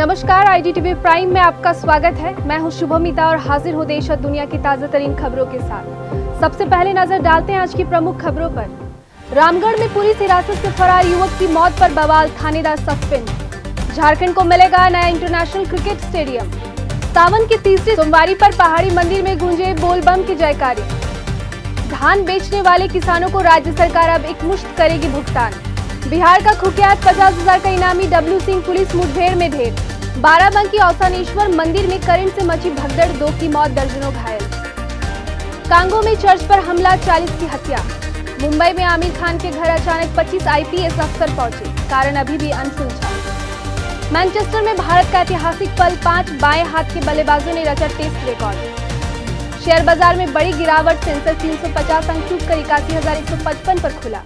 नमस्कार, IDTV prime में आपका स्वागत है। मैं हूं शुभमिता और हाजिर हूं देश और दुनिया की ताजा तरीन खबरों के साथ। सबसे पहले नजर डालते हैं आज की प्रमुख खबरों पर। रामगढ़ में पुलिस हिरासत से फरार युवक की मौत पर बवाल, थानेदार सस्पेंड। झारखंड को मिलेगा नया इंटरनेशनल क्रिकेट स्टेडियम। सावन की तीसरी सोमवारी पर पहाड़ी मंदिर में गूंजे बोलबम की जयकारे। धान बेचने वाले किसानों को राज्य सरकार अब एकमुश्त करेगी भुगतान। बिहार का कुख्यात 50,000 का इनामी डब्लू सिंह पुलिस मुठभेड़ में ढेर। बाराबंकी औसानेश्वर मंदिर में करंट से मची भगदड़, 2 की मौत, दर्जनों घायल। कांगो में चर्च पर हमला, 40 की हत्या। मुंबई में आमिर खान के घर अचानक 25 IPS अफसर पहुंचे, कारण अभी भी अनसुलझा। मैनचेस्टर में भारत का ऐतिहासिक पल, 5 बाएं हाथ के बल्लेबाजों ने रचा टेस्ट रिकॉर्ड। शेयर बाजार में बड़ी गिरावट, सेंसेक्स 350 अंक टूटकर 81,155 पर खुला।